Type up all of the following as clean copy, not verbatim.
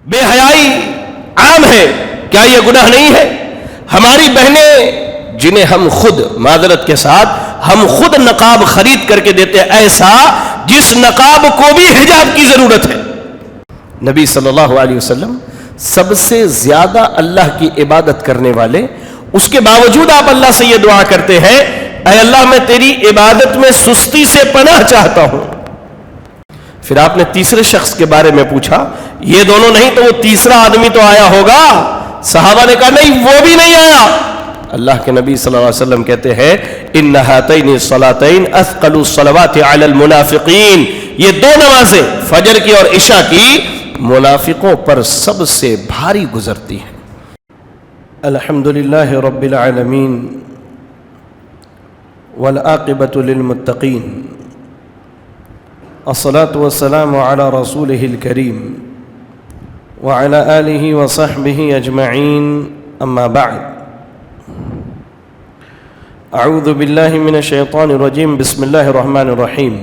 بے حیائی عام ہے، کیا یہ گناہ نہیں ہے؟ ہماری بہنیں جنہیں ہم خود معذرت کے ساتھ ہم خود نقاب خرید کر کے دیتے ہیں، ایسا جس نقاب کو بھی حجاب کی ضرورت ہے۔ نبی صلی اللہ علیہ وسلم سب سے زیادہ اللہ کی عبادت کرنے والے، اس کے باوجود آپ اللہ سے یہ دعا کرتے ہیں، اے اللہ میں تیری عبادت میں سستی سے پناہ چاہتا ہوں۔ پھر آپ نے تیسرے شخص کے بارے میں پوچھا، یہ دونوں نہیں تو وہ تیسرا آدمی تو آیا ہوگا؟ صحابہ نے کہا نہیں، وہ بھی نہیں آیا۔ اللہ کے نبی صلی اللہ علیہ وسلم کہتے ہیں ان ہاتین الصلاتین اثقل الصلوات علی المنافقین، یہ دو نمازیں فجر کی اور عشاء کی منافقوں پر سب سے بھاری گزرتی ہیں۔ الحمدللہ رب العالمین والعاقبۃ للمتقین، الصلاة والسلام على رسوله الكريم وعلى آله وصحبه أجمعين، أما بعد، أعوذ بالله من الشيطان الرجيم، بسم الله الرحمن الرحيم،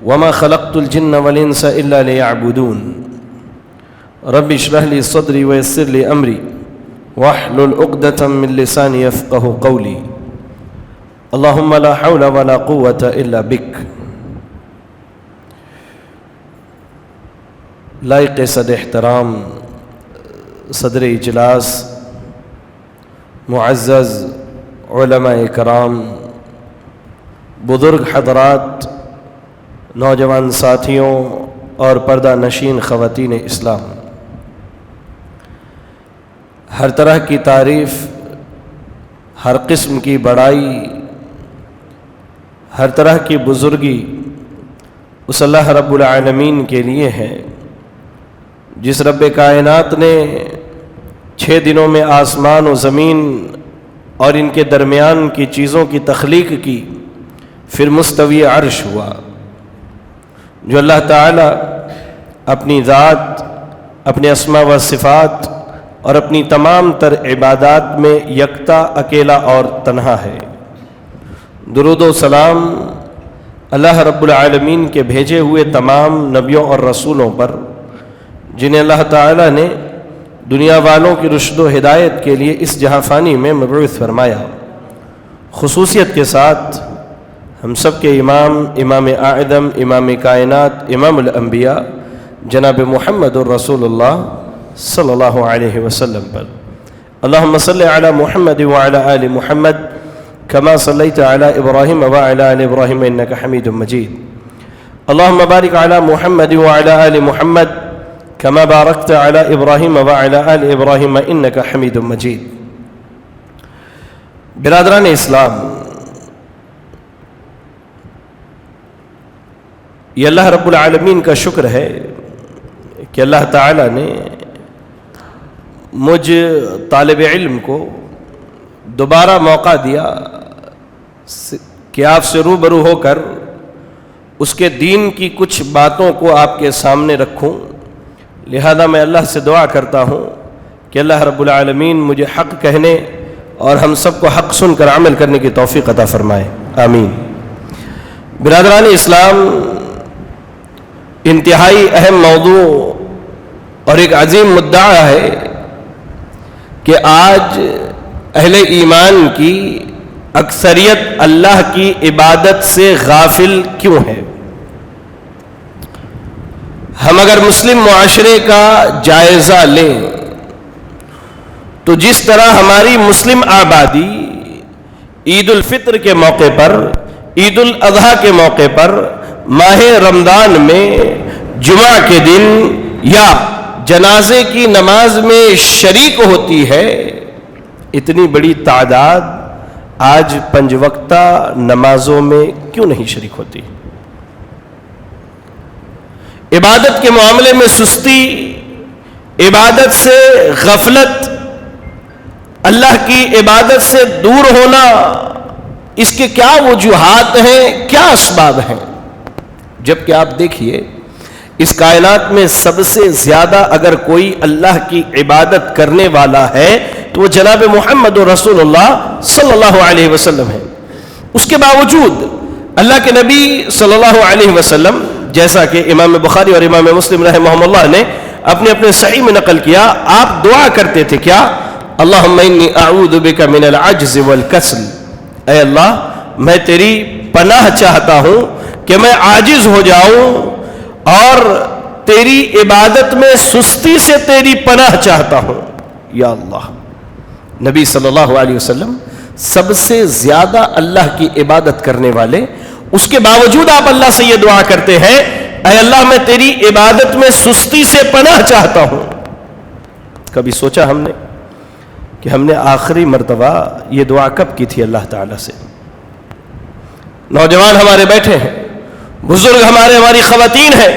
وما خلقت الجن والإنس إلا ليعبدون، رب اشرح لي صدري ويسر لي أمري واحلل عقدة من لساني يفقهوا قولي، اللهم لا حول ولا قوة إلا بك۔ لائق صد احترام صدر اجلاس، معزز علماء کرام، بزرگ حضرات، نوجوان ساتھیوں اور پردہ نشین خواتین اسلام، ہر طرح کی تعریف، ہر قسم کی بڑائی، ہر طرح کی بزرگی اس اللہ رب العالمین کے لیے ہے جس رب کائنات نے 6 دنوں میں آسمان و زمین اور ان کے درمیان کی چیزوں کی تخلیق کی، پھر مستوی عرش ہوا، جو اللہ تعالی اپنی ذات، اپنے اسماء و صفات اور اپنی تمام تر عبادات میں یکتا، اکیلا اور تنہا ہے۔ درود و سلام اللہ رب العالمین کے بھیجے ہوئے تمام نبیوں اور رسولوں پر، جنہیں اللہ تعالیٰ نے دنیا والوں کی رشد و ہدایت کے لیے اس جہاں فانی میں مبعوث فرمایا۔ خصوصیت کے ساتھ ہم سب کے امام، امام اعظم، امام کائنات، امام الانبیاء جناب محمد الرسول اللہ صلی اللہ علیہ وسلم پر۔ اللہم صلی علی محمد وعلی آل محمد کما صلیت علی ابراہیم وعلی آل ابراہیم انک حمید مجید۔ اللہم بارک علی محمد وعلی آل محمد کما بارکت علی ابراہیم وعلی آل ابراہیم انک حمید مجید۔ برادران اسلام، یہ اللہ رب العالمین کا شکر ہے کہ اللہ تعالی نے مجھ طالب علم کو دوبارہ موقع دیا کہ آپ سے روبرو ہو کر اس کے دین کی کچھ باتوں کو آپ کے سامنے رکھوں۔ لہذا میں اللہ سے دعا کرتا ہوں کہ اللہ رب العالمین مجھے حق کہنے اور ہم سب کو حق سن کر عمل کرنے کی توفیق عطا فرمائے، آمین۔ برادران اسلام، انتہائی اہم موضوع اور ایک عظیم مدعا ہے کہ آج اہل ایمان کی اکثریت اللہ کی عبادت سے غافل کیوں ہے؟ ہم اگر مسلم معاشرے کا جائزہ لیں تو جس طرح ہماری مسلم آبادی عید الفطر کے موقع پر، عید الاضحیٰ کے موقع پر، ماہ رمضان میں جمعہ کے دن یا جنازے کی نماز میں شریک ہوتی ہے، اتنی بڑی تعداد آج 5 وقتہ نمازوں میں کیوں نہیں شریک ہوتی؟ عبادت کے معاملے میں سستی، عبادت سے غفلت، اللہ کی عبادت سے دور ہونا، اس کے کیا وجوہات ہیں، کیا اسباب ہیں؟ جبکہ آپ دیکھیے اس کائنات میں سب سے زیادہ اگر کوئی اللہ کی عبادت کرنے والا ہے تو وہ جناب محمد رسول اللہ صلی اللہ علیہ وسلم ہے۔ اس کے باوجود اللہ کے نبی صلی اللہ علیہ وسلم، جیسا کہ امام بخاری اور امام مسلم رحمہم اللہ نے اپنے اپنے صحیح میں نقل کیا، آپ دعا کرتے تھے کیا؟ اللہم انی اعوذ بک من العجز والکسل، اے اللہ میں تیری پناہ چاہتا ہوں کہ میں عاجز ہو جاؤں اور تیری عبادت میں سستی سے تیری پناہ چاہتا ہوں یا اللہ۔ نبی صلی اللہ علیہ وسلم سب سے زیادہ اللہ کی عبادت کرنے والے، اس کے باوجود آپ اللہ سے یہ دعا کرتے ہیں اے اللہ میں تیری عبادت میں سستی سے پناہ چاہتا ہوں۔ کبھی سوچا ہم نے کہ ہم نے آخری مرتبہ یہ دعا کب کی تھی اللہ تعالیٰ سے؟ نوجوان ہمارے بیٹھے ہیں، بزرگ ہماری خواتین ہیں،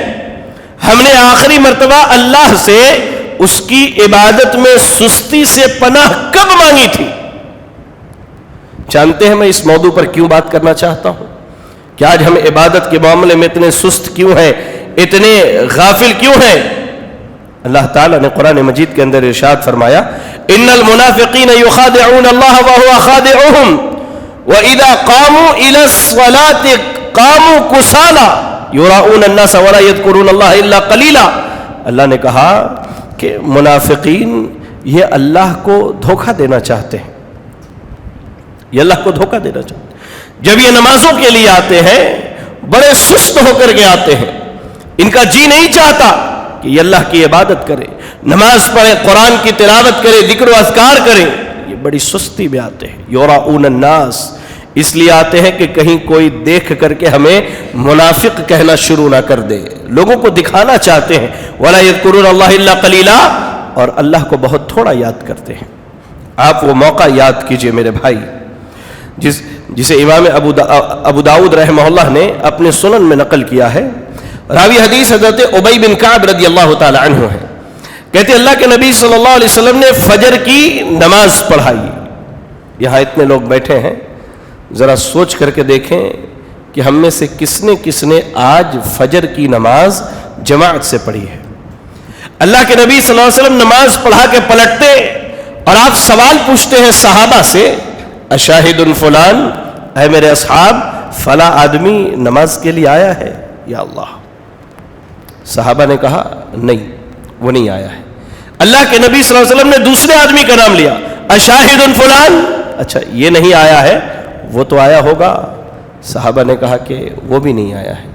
ہم نے آخری مرتبہ اللہ سے اس کی عبادت میں سستی سے پناہ کب مانگی تھی؟ جانتے ہیں میں اس موضوع پر کیوں بات کرنا چاہتا ہوں کہ آج ہم عبادت کے معاملے میں اتنے سست کیوں ہیں، اتنے غافل کیوں ہیں؟ اللہ تعالیٰ نے قرآن مجید کے اندر ارشاد فرمایا ان المنافقین یخادعون اللہ وهو خادعهم واذا قاموا الى الصلاة قاموا کسالى یراؤون الناس ولا یذکرون اللہ الا قلیلا۔ اللہ نے کہا کہ منافقین یہ اللہ کو دھوکہ دینا چاہتے ہیں، یہ اللہ کو دھوکہ دینا چاہتے ہیں۔ جب یہ نمازوں کے لیے آتے ہیں بڑے سست ہو کر کے آتے ہیں، ان کا جی نہیں چاہتا کہ یہ اللہ کی عبادت کرے، نماز پڑھے، قرآن کی تلاوت کرے، ذکر و اذکار کرے، یہ بڑی سستی میں آتے ہیں۔ یراؤون الناس اس لیے آتے ہیں کہ کہیں کوئی دیکھ کر کے ہمیں منافق کہنا شروع نہ کر دے، لوگوں کو دکھانا چاہتے ہیں۔ ولا یذکرون اللہ الا قلیلا، اور اللہ کو بہت تھوڑا یاد کرتے ہیں۔ آپ وہ موقع یاد کیجئے میرے بھائی جسے امام ابو داؤد رحمہ اللہ نے اپنے سنن میں نقل کیا ہے۔ راوی حدیث حضرت ابی بن کعب رضی اللہ تعالی عنہ ہے، کہتے اللہ کے نبی صلی اللہ علیہ وسلم نے فجر کی نماز پڑھائی۔ یہاں اتنے لوگ بیٹھے ہیں، ذرا سوچ کر کے دیکھیں کہ ہم میں سے کس نے آج فجر کی نماز جماعت سے پڑھی ہے؟ اللہ کے نبی صلی اللہ علیہ وسلم نماز پڑھا کے پلٹتے اور آپ سوال پوچھتے ہیں صحابہ سے اشاہد فلان، اے میرے اصحاب فلاں آدمی نماز کے لیے آیا ہے یا اللہ؟ صحابہ نے کہا نہیں وہ نہیں آیا ہے۔ اللہ کے نبی صلی اللہ علیہ وسلم نے دوسرے آدمی کا نام لیا، اشاہد فلان، اچھا یہ نہیں آیا ہے وہ تو آیا ہوگا۔ صحابہ نے کہا کہ وہ بھی نہیں آیا ہے۔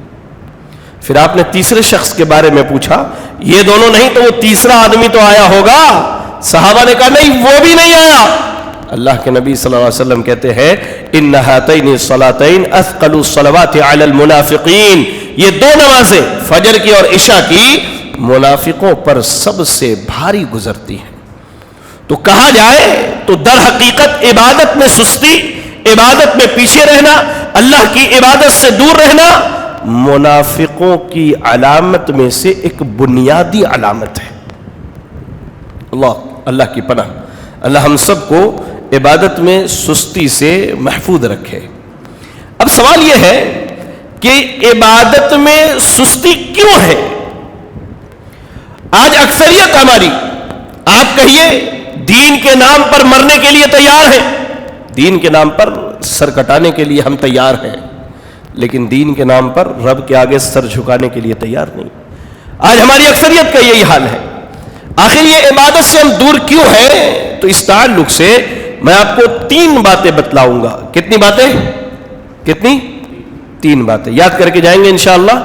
پھر آپ نے تیسرے شخص کے بارے میں پوچھا، یہ دونوں نہیں تو وہ تیسرا آدمی تو آیا ہوگا۔ صحابہ نے کہا نہیں وہ بھی نہیں آیا۔ اللہ کے نبی صلی اللہ علیہ وسلم کہتے ہیں ان ہاتین الصلاتین اثقل الصلوات علی المنافقین، یہ دو نمازیں فجر کی اور عشاء کی منافقوں پر سب سے بھاری گزرتی ہیں۔ تو کہا جائے تو در حقیقت عبادت میں سستی، عبادت میں پیچھے رہنا، اللہ کی عبادت سے دور رہنا منافقوں کی علامت میں سے ایک بنیادی علامت ہے۔ اللہ کی پناہ، اللہ ہم سب کو عبادت میں سستی سے محفوظ رکھے۔ اب سوال یہ ہے کہ عبادت میں سستی کیوں ہے؟ آج اکثریت ہماری، آپ کہیے دین کے نام پر مرنے کے لیے تیار ہیں، دین کے نام پر سر کٹانے کے لیے ہم تیار ہیں، لیکن دین کے نام پر رب کے آگے سر جھکانے کے لیے تیار نہیں۔ آج ہماری اکثریت کا یہی حال ہے۔ آخر یہ عبادت سے ہم دور کیوں ہیں؟ تو اس تعلق سے میں آپ کو 3 باتیں بتلاؤں گا۔ کتنی باتیں؟ کتنی؟ 3 باتیں یاد کر کے جائیں گے انشاءاللہ۔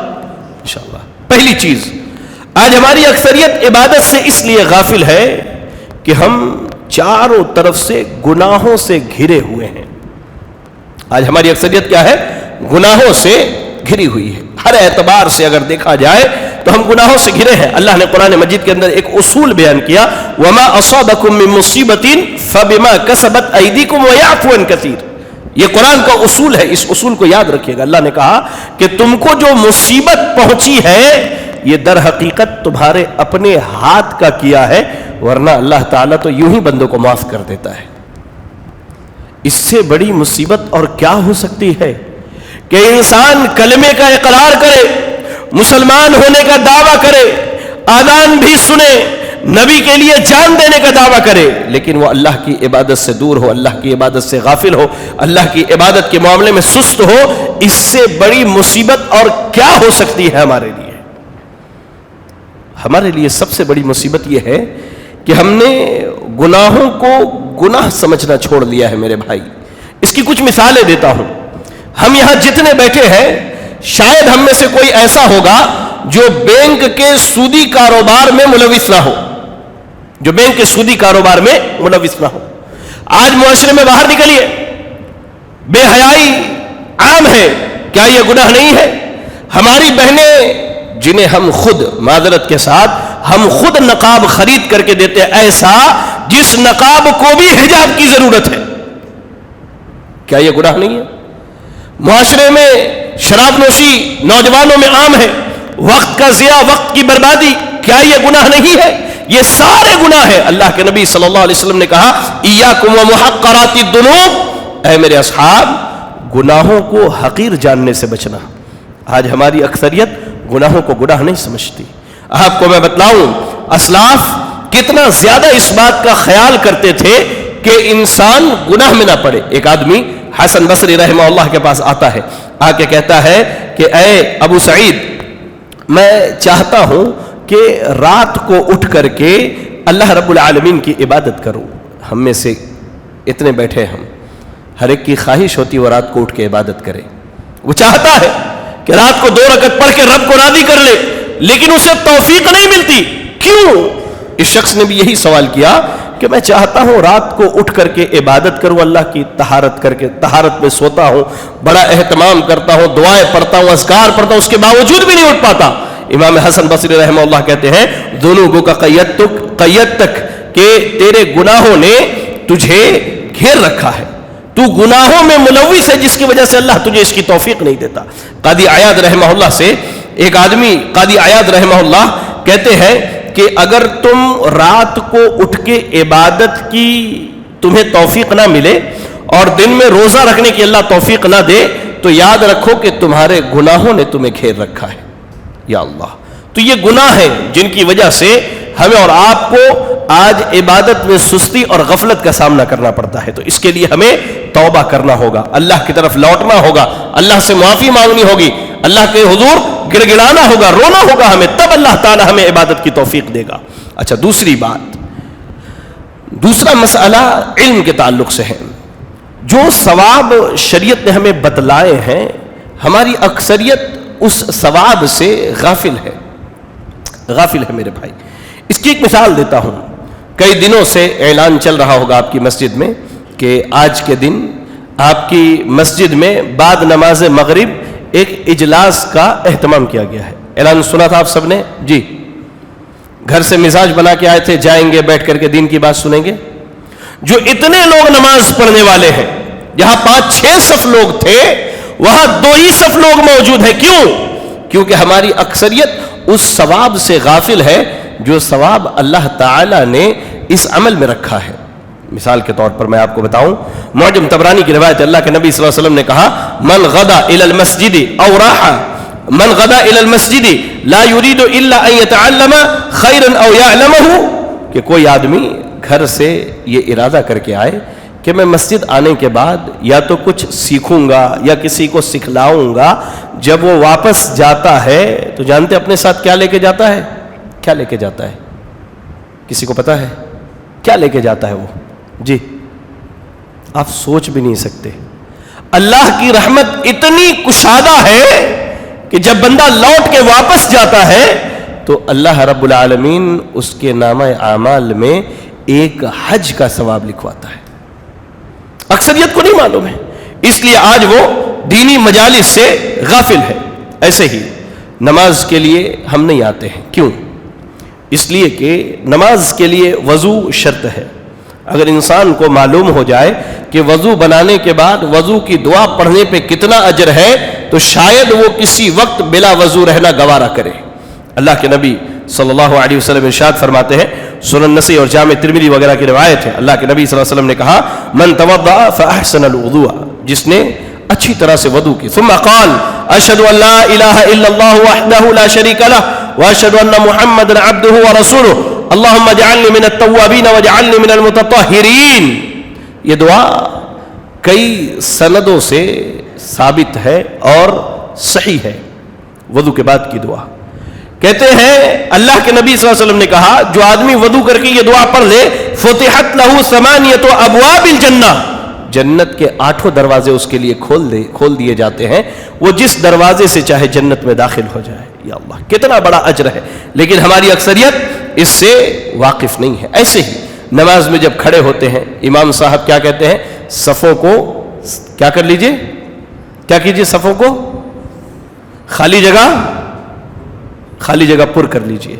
پہلی چیز، آج ہماری اکثریت عبادت سے اس لیے غافل ہے کہ ہم چاروں طرف سے گناہوں سے گھرے ہوئے ہیں۔ آج ہماری اکثریت کیا ہے؟ گناہوں سے گھری ہوئی ہے۔ ہر اعتبار سے اگر دیکھا جائے تو ہم گناہوں سے گھرے ہیں۔ اللہ نے قرآن مجید کے اندر ایک اصول بیان کیا، وَمَا أَصَابَكُم مِّن مُّصِيبَةٍ فَبِمَا كَسَبَتْ أَيْدِيكُمْ وَيَعْفُو عَن كَثِيرٍ۔ یہ قرآن کا اصول ہے، اس اصول کو یاد رکھیے گا۔ اللہ نے کہا کہ تم کو جو مصیبت پہنچی ہے یہ در حقیقت تمہارے اپنے ہاتھ کا کیا ہے، ورنہ اللہ تعالیٰ تو یوں ہی بندوں کو معاف کر دیتا ہے۔ اس سے بڑی مصیبت اور کیا ہو سکتی ہے کہ انسان کلمے کا اقرار کرے، مسلمان ہونے کا دعویٰ کرے، اذان بھی سنے، نبی کے لیے جان دینے کا دعویٰ کرے، لیکن وہ اللہ کی عبادت سے دور ہو، اللہ کی عبادت سے غافل ہو، اللہ کی عبادت کے معاملے میں سست ہو۔ اس سے بڑی مصیبت اور کیا ہو سکتی ہے ہمارے لیے؟ ہمارے لیے سب سے بڑی مصیبت یہ ہے کہ ہم نے گناہوں کو گناہ سمجھنا چھوڑ دیا ہے میرے بھائی. اس کی کچھ مثالیں دیتا ہوں. ہم یہاں جتنے بیٹھے ہیں شاید ہم میں سے کوئی ایسا ہوگا جو بینک کے سودی کاروبار میں ملوث نہ ہو, جو بینک کے سودی کاروبار میں ملوث نہ ہو. آج معاشرے میں باہر نکلیے, بے حیائی عام ہے. کیا یہ گناہ نہیں ہے؟ ہماری بہنیں جنہیں ہم خود, معذرت کے ساتھ, ہم خود نقاب خرید کر کے دیتے ہیں, ایسا جس نقاب کو بھی حجاب کی ضرورت ہے, کیا یہ گناہ نہیں ہے؟ معاشرے میں شراب نوشی نوجوانوں میں عام ہے, وقت کا ضیاع, وقت کی بربادی, کیا یہ گناہ نہیں ہے؟ یہ سارے گناہ ہیں. اللہ کے نبی صلی اللہ علیہ وسلم نے کہا ایاکم ومحقرات الذنوب, اے میرے اصحاب گناہوں کو حقیر جاننے سے بچنا. آج ہماری اکثریت گناہوں کو گناہ نہیں سمجھتی. آپ کو میں بتلاؤں اسلاف کتنا زیادہ اس بات کا خیال کرتے تھے کہ انسان گناہ میں نہ پڑے. ایک آدمی حسن بصری رحمہ اللہ کے پاس آتا ہے, آ کے کہتا ہے کہ اے ابو سعید, میں چاہتا ہوں کہ رات کو اٹھ کر کے اللہ رب العالمین کی عبادت کروں. ہم میں سے اتنے بیٹھے, ہم ہر ایک کی خواہش ہوتی وہ رات کو اٹھ کے عبادت کرے. وہ چاہتا ہے کہ رات کو 2 رکعت پڑھ کے رب کو راضی کر لے, لیکن اسے توفیق نہیں ملتی. کیوں؟ اس شخص نے بھی یہی سوال کیا کہ میں چاہتا ہوں رات کو اٹھ کر کے عبادت کروں, اللہ کی طہارت کر کے, طہارت میں سوتا ہوں, بڑا اہتمام کرتا ہوں, دعائیں پڑھتا ہوں, اذکار پڑھتا ہوں, اس کے باوجود بھی نہیں اٹھ پاتا. امام حسن بصری رحمہ اللہ کہتے ہیں ذنوبوں کا قید تک کہ تیرے گناہوں نے تجھے گھیر رکھا ہے, تو گناہوں میں ملوث ہے, جس کی وجہ سے اللہ تجھے اس کی توفیق نہیں دیتا. قاضی عیاض رحمہ اللہ سے ایک آدمی, قاضی عیاض رحمہ اللہ کہتے ہیں کہ اگر تم رات کو اٹھ کے عبادت کی تمہیں توفیق نہ ملے اور دن میں روزہ رکھنے کی اللہ توفیق نہ دے, تو یاد رکھو کہ تمہارے گناہوں نے تمہیں گھیر رکھا ہے. یا اللہ, تو یہ گناہ ہیں جن کی وجہ سے ہمیں اور آپ کو آج عبادت میں سستی اور غفلت کا سامنا کرنا پڑتا ہے. تو اس کے لیے ہمیں توبہ کرنا ہوگا, اللہ کی طرف لوٹنا ہوگا, اللہ سے معافی مانگنی ہوگی, اللہ کے حضور گڑ گڑانا ہوگا, رونا ہوگا ہمیں, تب اللہ تعالی ہمیں عبادت کی توفیق دے گا. اچھا, دوسری بات, دوسرا مسئلہ علم کے تعلق سے ہے. جو ثواب شریعت نے ہمیں بتلائے ہیں, ہماری اکثریت اس ثواب سے غافل ہے میرے بھائی. اس کی ایک مثال دیتا ہوں. کئی دنوں سے اعلان چل رہا ہوگا آپ کی مسجد میں کہ آج کے دن آپ کی مسجد میں بعد نماز مغرب ایک اجلاس کا اہتمام کیا گیا ہے. اعلان سنا تھا آپ سب نے جی؟ گھر سے مزاج بنا کے آئے تھے, جائیں گے بیٹھ کر کے دین کی بات سنیں گے. جو اتنے لوگ نماز پڑھنے والے ہیں, جہاں 5-6 صف لوگ تھے وہاں 2 ہی صف لوگ موجود ہیں. کیوں؟ کیونکہ ہماری اکثریت اس ثواب سے غافل ہے جو ثواب اللہ تعالی نے اس عمل میں رکھا ہے. مثال کے طور پر میں آپ کو بتاؤں, معجم طبرانی کی روایت, اللہ کے نبی صلی اللہ علیہ وسلم نے کہا من غدا الى المسجد او راح من غدا الى المسجد لا يريد الا ان يتعلم خيرا او يعلمه, کہ کوئی آدمی گھر سے یہ ارادہ کر کے آئے کہ میں مسجد آنے کے بعد یا تو کچھ سیکھوں گا یا کسی کو سکھلاؤں گا, جب وہ واپس جاتا ہے تو جانتے اپنے ساتھ کیا لے کے جاتا ہے؟ کیا لے کے جاتا ہے؟ کسی کو پتا ہے کیا لے کے جاتا ہے وہ؟ جی, آپ سوچ بھی نہیں سکتے. اللہ کی رحمت اتنی کشادہ ہے کہ جب بندہ لوٹ کے واپس جاتا ہے تو اللہ رب العالمین اس کے نامہ اعمال میں ایک حج کا ثواب لکھواتا ہے. اکثریت کو نہیں معلوم ہے, اس لیے آج وہ دینی مجالس سے غافل ہے. ایسے ہی نماز کے لیے ہم نہیں آتے ہیں. کیوں؟ اس لیے کہ نماز کے لیے وضو شرط ہے. اگر انسان کو معلوم ہو جائے کہ وضو بنانے کے بعد وضو کی دعا پڑھنے پہ کتنا اجر ہے تو شاید وہ کسی وقت بلا وضو رہنا گوارا کرے. اللہ کے نبی صلی اللہ علیہ وسلم ارشاد فرماتے ہیں, سنن نسائی اور جامع ترمذی وغیرہ کی روایت ہے, اللہ کے نبی صلی اللہ علیہ وسلم نے کہا من توضأ فاحسن الوضوء, جس نے اچھی طرح سے وضو کی, ثم قال اشهد ان لا الہ الا اللہ وحدہ لا شریک لہ واشهد ان محمدا عبدہ ورسولہ اللهم اجعلنی من التوابین واجعلنی من المتطہرین. یہ دعا کئی سندوں سے ثابت ہے اور صحیح ہے, وضو کے بعد کی دعا. کہتے ہیں اللہ کے نبی صلی اللہ علیہ وسلم نے کہا جو آدمی وضو کر کے یہ دعا پڑھ لے فتحت لہ ثمانیۃ ابواب الجنہ، جنت کے 8 دروازے اس کے لیے کھول دیے جاتے ہیں، وہ جس دروازے سے چاہے جنت میں داخل ہو جائے۔ یا اللہ کتنا بڑا اجر ہے، لیکن ہماری اکثریت اس سے واقف نہیں ہے۔ ایسے ہی نماز میں جب کھڑے ہوتے ہیں امام صاحب کیا کہتے ہیں؟ صفوں کو کیا کر لیجئے، کیا کیجئے؟ صفوں کو خالی جگہ پر کر لیجئے۔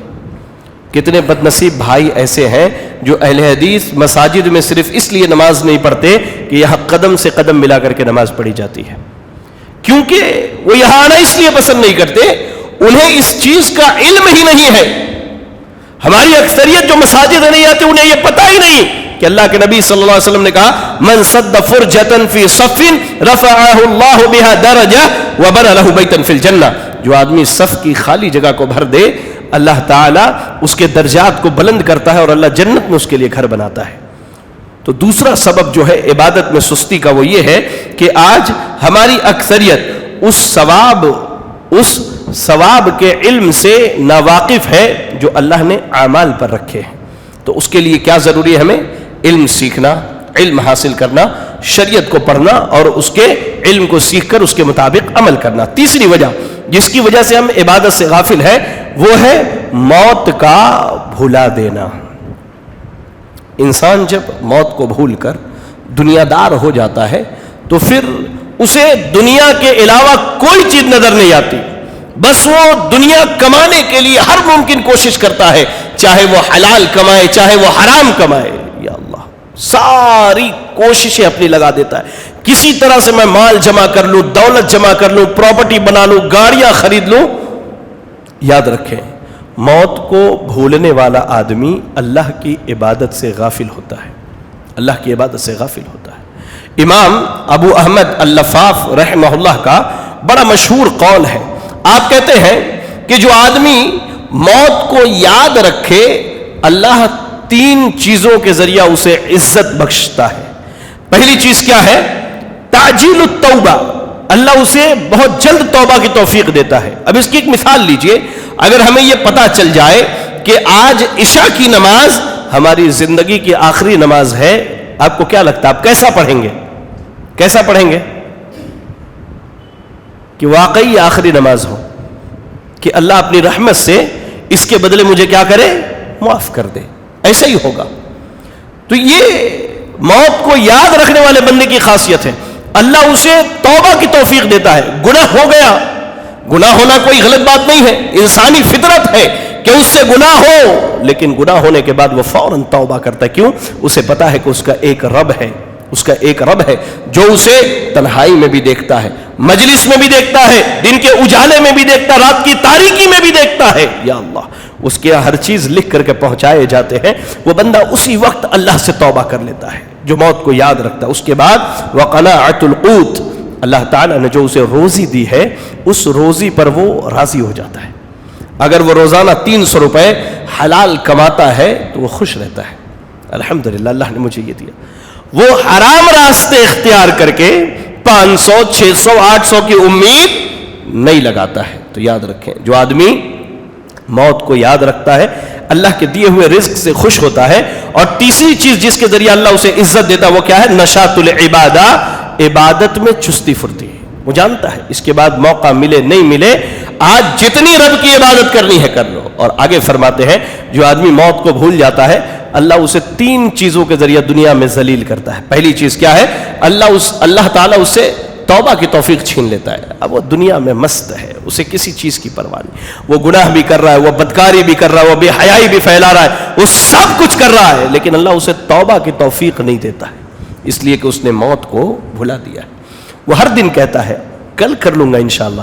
کتنے بد نصیب بھائی ایسے ہیں جو اہل حدیث مساجد میں صرف اس لیے نماز نہیں پڑھتے کہ یہاں قدم سے قدم ملا کر کے نماز پڑھی جاتی ہے، کیونکہ وہ یہاں آنا اس لیے پسند نہیں کرتے، انہیں اس چیز کا علم ہی نہیں ہے۔ ہماری اکثریت جو مساجد نہیں آتی انہیں یہ پتہ ہی نہیں کہ اللہ کے نبی صلی اللہ علیہ وسلم نے کہا من سد فرجة فی صف رفعہ اللہ بہا درجہ وبنى له بیتا فی الجنہ، جو آدمی صف کی خالی جگہ کو بھر دے اللہ تعالیٰ اس کے درجات کو بلند کرتا ہے اور اللہ جنت میں اس کے لیے گھر بناتا ہے۔ تو دوسرا سبب جو ہے عبادت میں سستی کا وہ یہ ہے کہ آج ہماری اکثریت اس ثواب کے علم سے ناواقف ہے جو اللہ نے اعمال پر رکھے ہیں۔ تو اس کے لیے کیا ضروری ہے؟ ہمیں علم سیکھنا، علم حاصل کرنا، شریعت کو پڑھنا اور اس کے علم کو سیکھ کر اس کے مطابق عمل کرنا۔ تیسری وجہ جس کی وجہ سے ہم عبادت سے غافل ہیں وہ ہے موت کا بھلا دینا۔ انسان جب موت کو بھول کر دنیا دار ہو جاتا ہے تو پھر اسے دنیا کے علاوہ کوئی چیز نظر نہیں آتی، بس وہ دنیا کمانے کے لیے ہر ممکن کوشش کرتا ہے، چاہے وہ حلال کمائے چاہے وہ حرام کمائے۔ یا اللہ ساری کوششیں اپنی لگا دیتا ہے، کسی طرح سے میں مال جمع کر لوں، دولت جمع کر لوں، پراپرٹی بنا لوں، گاڑیاں خرید لوں۔ یاد رکھیں موت کو بھولنے والا آدمی اللہ کی عبادت سے غافل ہوتا ہے، اللہ کی عبادت سے غافل ہوتا ہے۔ امام ابو احمد اللفاف رحمہ اللہ کا بڑا مشہور قول ہے، آپ کہتے ہیں کہ جو آدمی موت کو یاد رکھے اللہ 3 چیزوں کے ذریعہ اسے عزت بخشتا ہے۔ پہلی چیز کیا ہے؟ تعجیل التوبہ، اللہ اسے بہت جلد توبہ کی توفیق دیتا ہے۔ اب اس کی ایک مثال لیجئے، اگر ہمیں یہ پتا چل جائے کہ آج عشاء کی نماز ہماری زندگی کی آخری نماز ہے، آپ کو کیا لگتا ہے آپ کیسا پڑھیں گے؟ کیسا پڑھیں گے کہ واقعی یہ آخری نماز ہو، کہ اللہ اپنی رحمت سے اس کے بدلے مجھے کیا کرے؟ معاف کر دے۔ ایسا ہی ہوگا۔ تو یہ موت کو یاد رکھنے والے بندے کی خاصیت ہے، اللہ اسے توبہ کی توفیق دیتا ہے۔ گناہ ہو گیا، گناہ ہونا کوئی غلط بات نہیں ہے، انسانی فطرت ہے کہ اس سے گناہ ہو، لیکن گناہ ہونے کے بعد وہ فوراً توبہ کرتا ہے۔ کیوں؟ اسے پتا ہے کہ اس کا ایک رب ہے، اس کا ایک رب ہے جو اسے تنہائی میں بھی دیکھتا ہے، مجلس میں بھی دیکھتا ہے، دن کے اجالے میں بھی دیکھتا ہے، رات کی تاریکی میں بھی دیکھتا ہے۔ یا اللہ اس کے ہر چیز لکھ کر کے پہنچائے جاتے ہیں، وہ بندہ اسی وقت اللہ سے توبہ کر لیتا ہے جو موت کو یاد رکھتا ہے۔ اس کے بعد وقناعۃ القوت، اللہ تعالیٰ نے جو اسے روزی دی ہے اس روزی پر وہ راضی ہو جاتا ہے۔ اگر وہ روزانہ 300 روپے حلال کماتا ہے تو وہ خوش رہتا ہے، الحمدللہ اللہ نے مجھے یہ دیا۔ وہ حرام راستے اختیار کر کے 500 600 800 کی امید نہیں لگاتا ہے۔ تو یاد رکھیں جو آدمی موت کو یاد رکھتا ہے اللہ کے دیے ہوئے رزق سے خوش ہوتا ہے۔ اور تیسری چیز جس کے ذریعے اللہ اسے عزت دیتا ہے وہ کیا ہے؟ نشاط العبادہ، عبادت میں چستی پھرتی۔ وہ جانتا ہے اس کے بعد موقع ملے نہیں ملے، آج جتنی رب کی عبادت کرنی ہے کر لو۔ اور آگے فرماتے ہیں جو آدمی موت کو بھول جاتا ہے اللہ اسے 3 چیزوں کے ذریعے دنیا میں ذلیل کرتا ہے۔ پہلی چیز کیا ہے؟ اللہ تعالیٰ اس سے توبہ کی توفیق چھین لیتا ہے۔ اب وہ دنیا میں مست ہے، اسے کسی چیز کی پرواہ نہیں، وہ گناہ بھی کر رہا ہے، وہ بدکاری بھی کر رہا ہے، وہ بے حیائی بھی پھیلا رہا ہے، وہ سب کچھ کر رہا ہے، لیکن اللہ اسے توبہ کی توفیق نہیں دیتا ہے، اس لیے کہ اس نے موت کو بھلا دیا ہے۔ وہ ہر دن کہتا ہے کل کر لوں گا انشاءاللہ،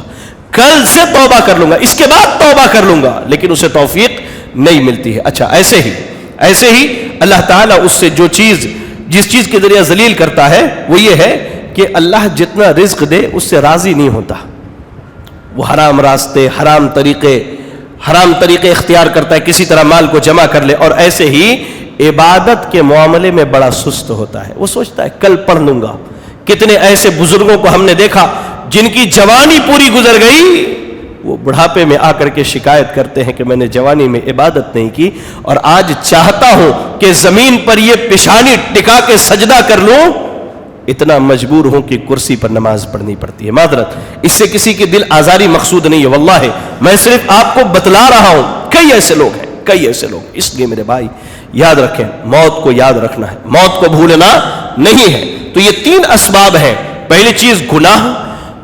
کل سے توبہ کر لوں گا، اس کے بعد توبہ کر لوں گا، لیکن اسے توفیق نہیں ملتی ہے۔ اچھا ایسے ہی اللہ تعالیٰ اس سے جس چیز کے ذریعے ذلیل کرتا ہے وہ یہ ہے کہ اللہ جتنا رزق دے اس سے راضی نہیں ہوتا، وہ حرام راستے حرام طریقے اختیار کرتا ہے، کسی طرح مال کو جمع کر لے۔ اور ایسے ہی عبادت کے معاملے میں بڑا سست ہوتا ہے، وہ سوچتا ہے کل پڑھ لوں گا۔ کتنے ایسے بزرگوں کو ہم نے دیکھا جن کی جوانی پوری گزر گئی وہ بڑھاپے میں آ کر کے شکایت کرتے ہیں کہ میں نے جوانی میں عبادت نہیں کی اور آج چاہتا ہوں کہ زمین پر یہ پیشانی ٹکا کے سجدہ کر لوں، اتنا مجبور ہوں کہ کرسی پر نماز پڑھنی پڑتی ہے۔ معذرت، اس سے کسی کی دل آزاری مقصود نہیں ہے، واللہ میں صرف آپ کو بتلا رہا ہوں، کئی ایسے لوگ ہیں، کئی ایسے لوگ۔ اس لیے میرے بھائی یاد رکھیں، موت کو یاد رکھنا ہے، موت کو بھولنا نہیں ہے۔ تو یہ تین اسباب ہیں، پہلی چیز گناہ،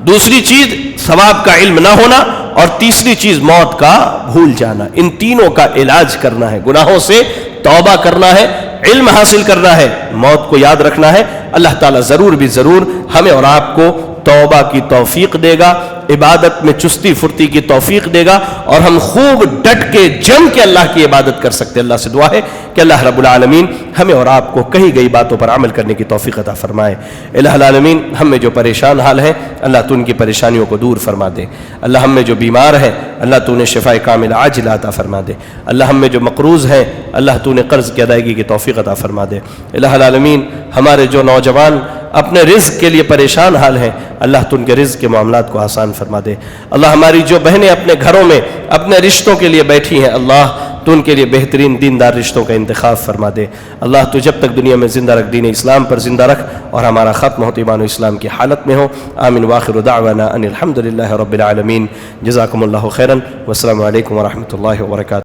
دوسری چیز ثواب کا علم نہ ہونا، اور تیسری چیز موت کا بھول جانا۔ ان تینوں کا علاج کرنا ہے، گناہوں سے توبہ کرنا ہے، علم حاصل کرنا ہے، موت کو یاد رکھنا ہے۔ اللہ تعالیٰ ضرور بھی ضرور ہمیں اور آپ کو توبہ کی توفیق دے گا، عبادت میں چستی پھرتی کی توفیق دے گا، اور ہم خوب ڈٹ کے جم کے اللہ کی عبادت کر سکتے ہیں۔ اللہ سے دعا ہے کہ اللہ رب العالمین ہمیں اور آپ کو کہی گئی باتوں پر عمل کرنے کی توفیق عطا فرمائے۔ الہ العالمین ہم میں جو پریشان حال ہیں اللہ تو ان کی پریشانیوں کو دور فرما دے۔ اللہ ہم میں جو بیمار ہیں اللہ تو انہیں شفاء کاملہ عاجلہ عطا فرما دے۔ اللہ ہم میں جو مقروض ہیں اللہ تو انہیں قرض کی ادائیگی کی توفیق عطا فرما دے۔ الہ العالمین ہمارے جو نوجوان اپنے رزق کے لیے پریشان حال ہیں اللہ تو ان کے رزق کے معاملات کو آسان فرما دے۔ اللہ ہماری جو بہنیں اپنے گھروں میں اپنے رشتوں کے لیے بیٹھی ہیں اللہ تو ان کے لیے بہترین دیندار رشتوں کا انتخاب فرما دے۔ اللہ تو جب تک دنیا میں زندہ رکھ، دین اسلام پر زندہ رکھ، اور ہمارا ختم ہوتے ایمان و اسلام کی حالت میں ہو۔ آمین واخر دعوانا ان الحمد للہ رب العالمین۔ جزاکم اللہ خیرا، والسلام علیکم ورحمۃ اللہ وبرکاتہ۔